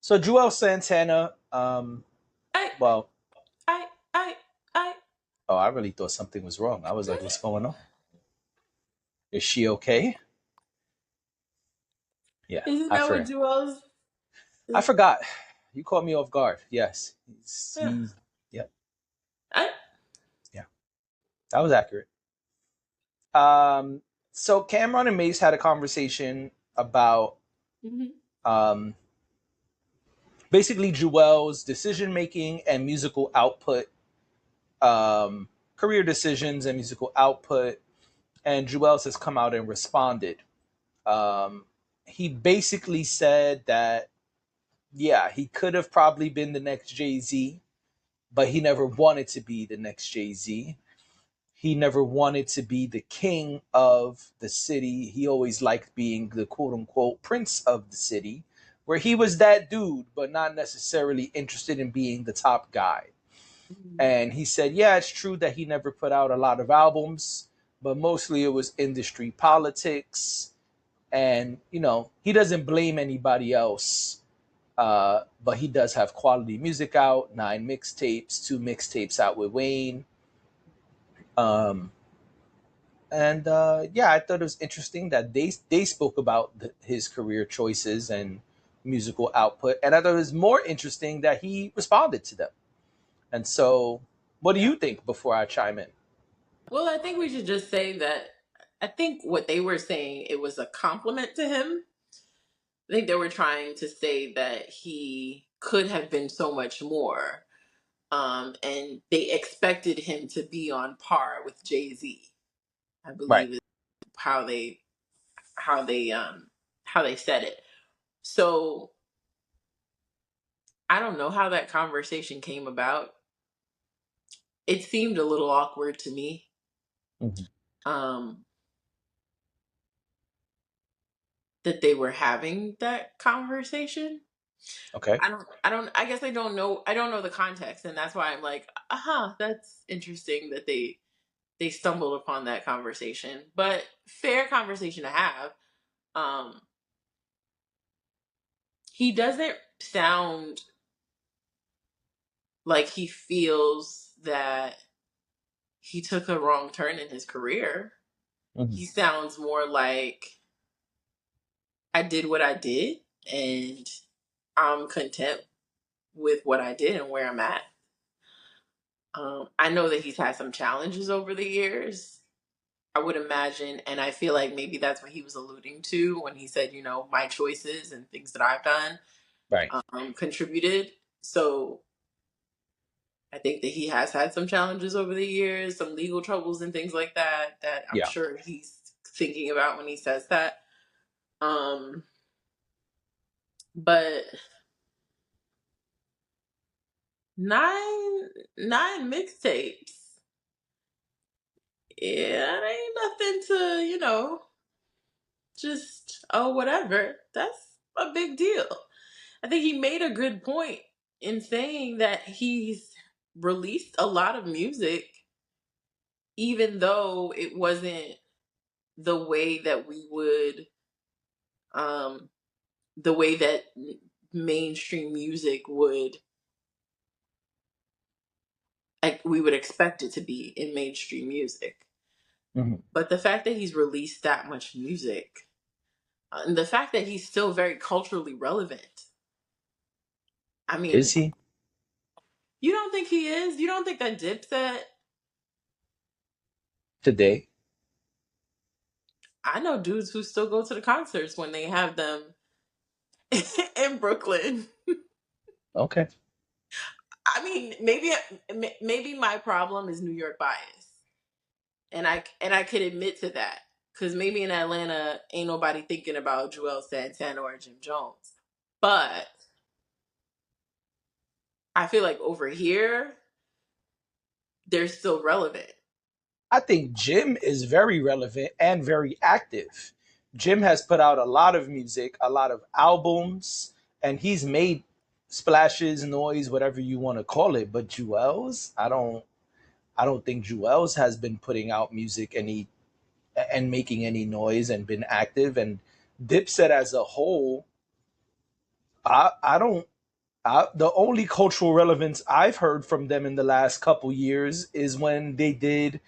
So Juelz Santana, I, well, I, I. oh, I really thought something was wrong. I was like, what's going on? Is she okay? Yeah, Isn't I that what for Juelz? I forgot. You caught me off guard. Yes, Yeah. he, yep, I. yeah, that was accurate. Um, so Cameron and Mace had a conversation about Mhm. um, basically Juel's decision making and musical output, um, career decisions and musical output. And Juelz has come out and responded. Um, he basically said that, yeah, he could have probably been the next Jay Z, but he never wanted to be the next Jay Z. He never wanted to be the king of the city. He always liked being the quote unquote prince of the city, where he was that dude, but not necessarily interested in being the top guy. Mhm. And he said, yeah, it's true that he never put out a lot of albums, but mostly it was industry politics. And, he doesn't blame anybody else. But he does have quality music out, 9 mixtapes, 2 mixtapes out with Wayne. Um, and yeah, I thought it was interesting that they spoke about his career choices and musical output, and I thought it was more interesting that he responded to them. And so, what do Yeah. you think before I chime in? Well, I think we should just say that I think what they were saying it was a compliment to him. I think they were trying to say that he could have been so much more, and they expected him to be on par with Jay Z. I Right. believe is how they how they um how they said it. So I don't know how that conversation came about. It seemed a little awkward to me. Hmm. Um, that they were having that conversation. Okay. I guess I don't know the context, and that's why I'm like, that's interesting that they stumbled upon that conversation. But fair conversation to have. Um, he doesn't sound like he feels that he took a wrong turn in his career. Hmm. He sounds more like I did what I did and I'm content with what I did and where I'm at. I know that he's had some challenges over the years. I would imagine, and I feel like maybe that's what he was alluding to when he said, my choices and things that I've done Right. contributed. So I think that he has had some challenges over the years, some legal troubles and things like that, that I'm Yeah. sure he's thinking about when he says that. Um, but nine mixtapes. Yeah, that ain't nothing to, just whatever. That's a big deal. I think he made a good point in saying that he's released a lot of music, even though it wasn't the way that we would, um, the way that mainstream music would, like, we would expect it to be in mainstream music. Hmm. But the fact that he's released that much music, and the fact that he's still very culturally relevant. I Is mean, he you don't think he is? You don't think that Dipset? today? I know dudes who still go to the concerts when they have them in Brooklyn. Okay. I mean, maybe my problem is New York bias, and I could admit to that because maybe in Atlanta ain't nobody thinking about Juelz Santana or Jim Jones, but I feel like over here they're still relevant. I think Jim is very relevant and very active. Jim has put out a lot of music, a lot of albums, and he's made splashes, noise, whatever you want to call it. But Juelz, I don't think Juelz has been putting out music and making any noise and been active. And Dipset as a whole, I don't. The only cultural relevance I've heard from them in the last couple years is when they did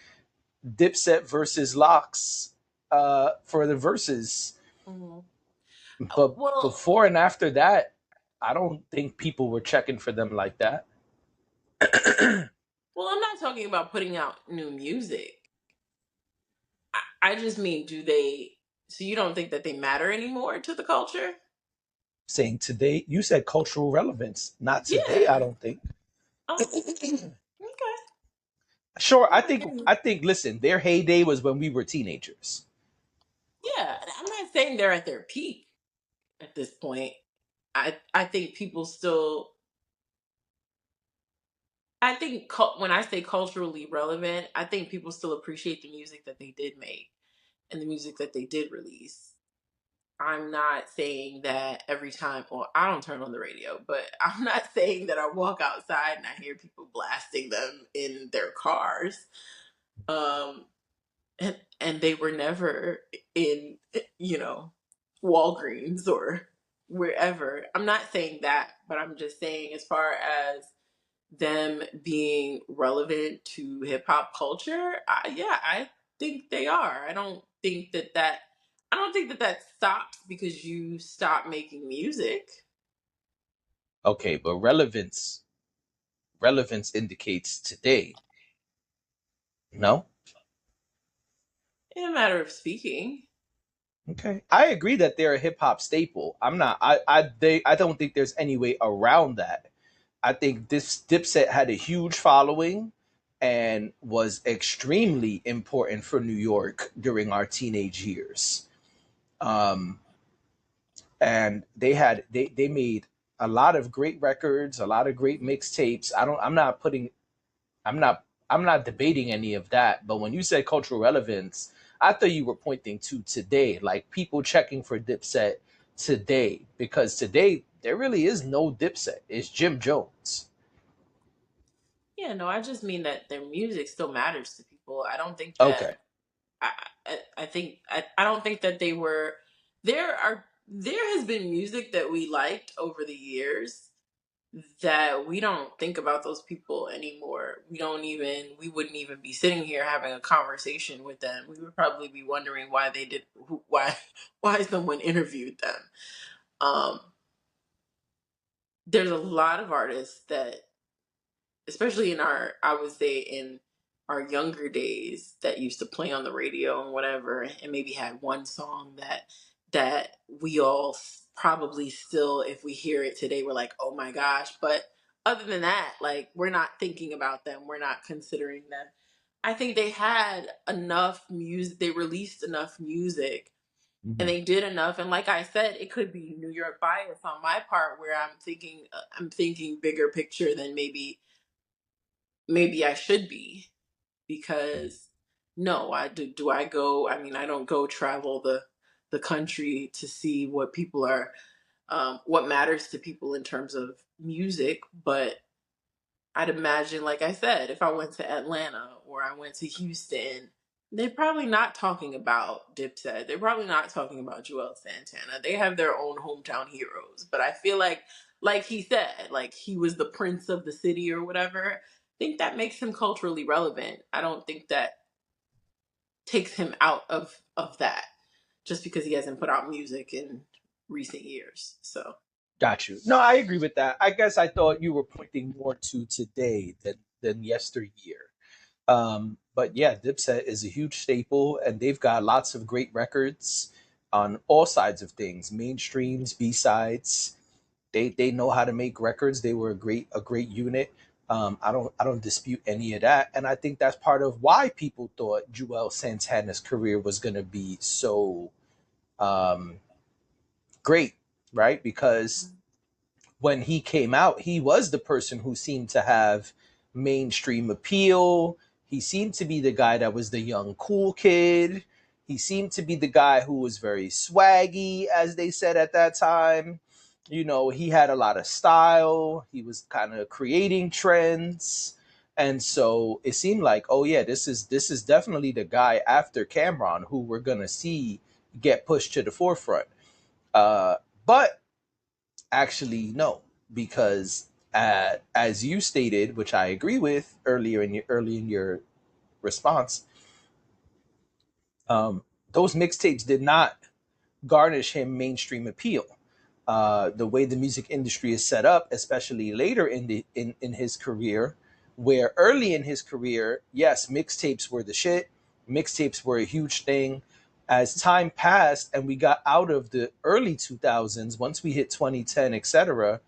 Dipset versus Locks for the verses. Mhm. But Well, before and after that, I don't think people were checking for them like that. well, I'm not talking about putting out new music. I just mean, do they? So you don't think that they matter anymore to the culture? Saying today, you said cultural relevance, not today. I Yeah. don't think. Oh, okay. Sure, Yeah, I hear you. I think. Listen, their heyday was when we were teenagers. Yeah, I'm not saying they're at their peak at this point. I think people still. I think when I say culturally relevant, I think people still appreciate the music that they did make and the music that they did release. I'm not saying that every time, well, I don't turn on the radio, but I'm not saying that I walk outside and I hear people blasting them in their cars. Um, and they were never in, you know, Walgreens or wherever. I'm not saying that, but I'm just saying as far as them being relevant to hip hop culture, yeah, I think they are. I don't think that that stops because you stop making music. Okay, but relevance indicates today. No. In a matter of speaking. Okay, I agree that they're a hip hop staple. I'm not. I don't think there's any way around that. I think this Dipset had a huge following and was extremely important for New York during our teenage years. Um, and they made a lot of great records, a lot of great mixtapes. I'm not debating any of that. But when you said cultural relevance, I thought you were pointing to today, like people checking for Dipset today, because today there really is no Dipset. It's Jim Jones. Yeah, no, I just mean that their music still matters to people. I don't think that Okay. I don't think that they were there has been music that we liked over the years that we don't think about those people anymore. We wouldn't even be sitting here having a conversation with them. We would probably be wondering why they did why why someone interviewed them. Um there's a lot of artists that, especially in our, I would say in our younger days, that used to play on the radio and whatever, and maybe had one song that we all probably still, if we hear it today, we're like, oh my gosh. But other than that, like, we're not thinking about them, we're not considering them. I think they had enough music, they released enough music, and Mhm. they did enough. And like I said, it could be New York bias on my part, where I'm thinking bigger picture than maybe I should be, because no, I do I go, I mean, I don't go travel the country to see what people are, what matters to people in terms of music. But I'd imagine, like I said, if I went to Atlanta or I went to Houston, they're probably not talking about Dipset. They're probably not talking about Juelz Santana. They have their own hometown heroes. But I feel like he said, like he was the prince of the city or whatever. I think that makes him culturally relevant. I don't think that takes him out of that just because he hasn't put out music in recent years. So Got you. No, I agree with that. I guess I thought you were pointing more to today than yesteryear. But yeah, Dipset is a huge staple, and they've got lots of great records on all sides of things, mainstreams, B sides. They know how to make records. They were a great unit. I don't dispute any of that, and I think that's part of why people thought Juelz Santana's career was going to be so um, great, right? Because when he came out, he was the person who seemed to have mainstream appeal. He seemed to be the guy that was the young, cool kid. He seemed to be the guy who was very swaggy, as they said at that time. You know, he had a lot of style. He was kind of creating trends. And so it seemed like, oh yeah, this is definitely the guy after Cameron who we're gonna see get pushed to the forefront. But Actually, no, because as you stated, which I agree with early in your response, um, those mixtapes did not garnish him mainstream appeal. The way the music industry is set up, especially later in his career, where early in his career, yes, mixtapes were the shit. Mixtapes were a huge thing. As time passed and we got out of the early 2000s, once we hit 2010, etc.,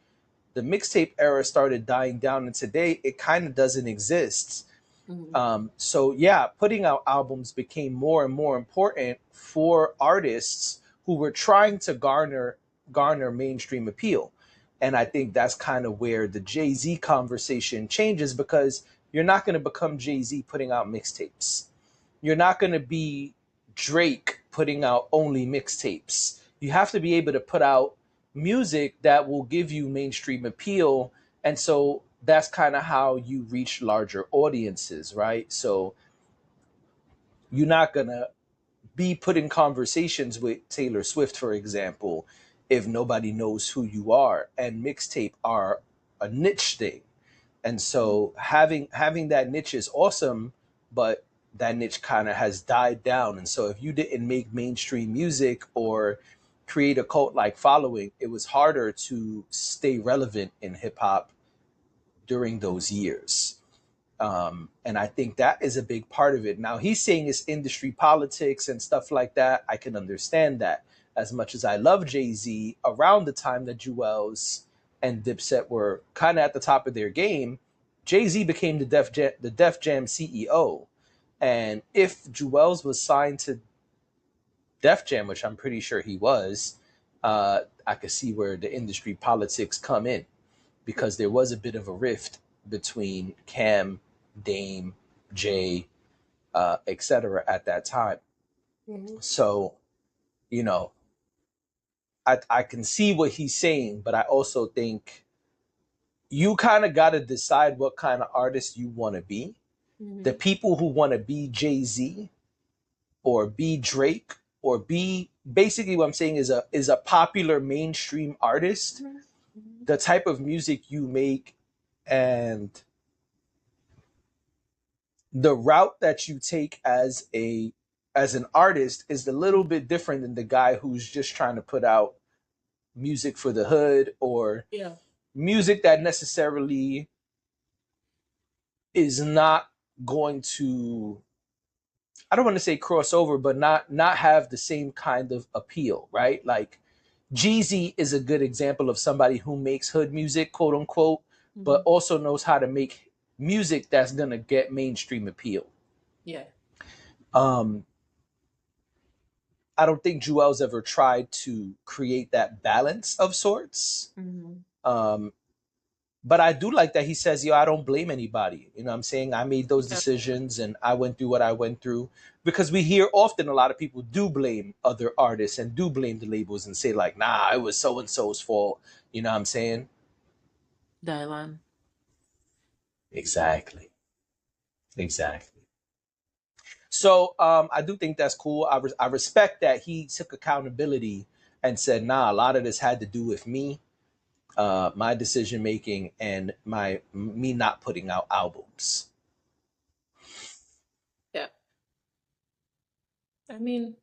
the mixtape era started dying down, and today it kind of doesn't exist. Mhm. So yeah, putting out albums became more and more important for artists who were trying to garner mainstream appeal. And I think that's kind of where the Jay-Z conversation changes, because you're not going to become Jay-Z putting out mixtapes. You're not going to be Drake putting out only mixtapes. You have to be able to put out music that will give you mainstream appeal. And so that's kind of how you reach larger audiences, right? So you're not going to be putting conversations with Taylor Swift, for example, if nobody knows who you are. And mixtape are a niche thing. And so having that niche is awesome, but that niche kind of has died down. And so if you didn't make mainstream music or create a cult like following, it was harder to stay relevant in hip hop during those years. And I think that is a big part of it. Now he's saying it's industry politics and stuff like that. I can understand that. As much as I love Jay Z, around the time that Juelz and Dipset were kind of at the top of their game, Jay Z became the Def Jam CEO. And if Juelz was signed to Def Jam, which I'm pretty sure he was, I could see where the industry politics come in, because there was a bit of a rift between Cam, Dame, Jay, etc. at that time. Mhm. So, you know, I can see what he's saying, but I also think you kind of got to decide what kind of artist you want to be. The Mhm. people who want to be Jay-Z or be Drake or be, basically what I'm saying is a popular mainstream artist, Mhm. Mhm. the type of music you make and the route that you take as an artist is a little bit different than the guy who's just trying to put out music for the hood, or Yeah. music that necessarily is not going to, I don't want to say crossover, but not have the same kind of appeal, right? Like Jeezy is a good example of somebody who makes hood music, quote unquote, but Mhm. also knows how to make music that's gonna get mainstream appeal. Yeah. um I don't think Juel's ever tried to create that balance of sorts. Mhm. Um, but I do like that he says, yo, I don't blame anybody. You know what I'm saying? I made those Yeah. decisions and I went through what I went through. Because we hear often a lot of people do blame other artists and do blame the labels and say, like, nah, it was so and so's fault. You know what I'm saying? Dylan. Exactly. Exactly. So I do think that's cool. I respect that he took accountability and said, nah, a lot of this had to do with me, my decision making, and my me not putting out albums. Yeah. I mean,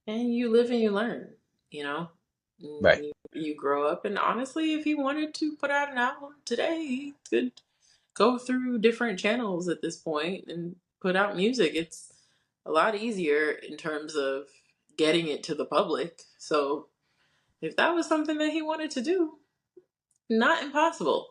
and you live and you learn, you know? Right. You grow up, and honestly, if he wanted to put out an album today, he could go through different channels at this point and put out music. It's a lot easier in terms of getting it to the public. So if that was something that he wanted to do, not impossible.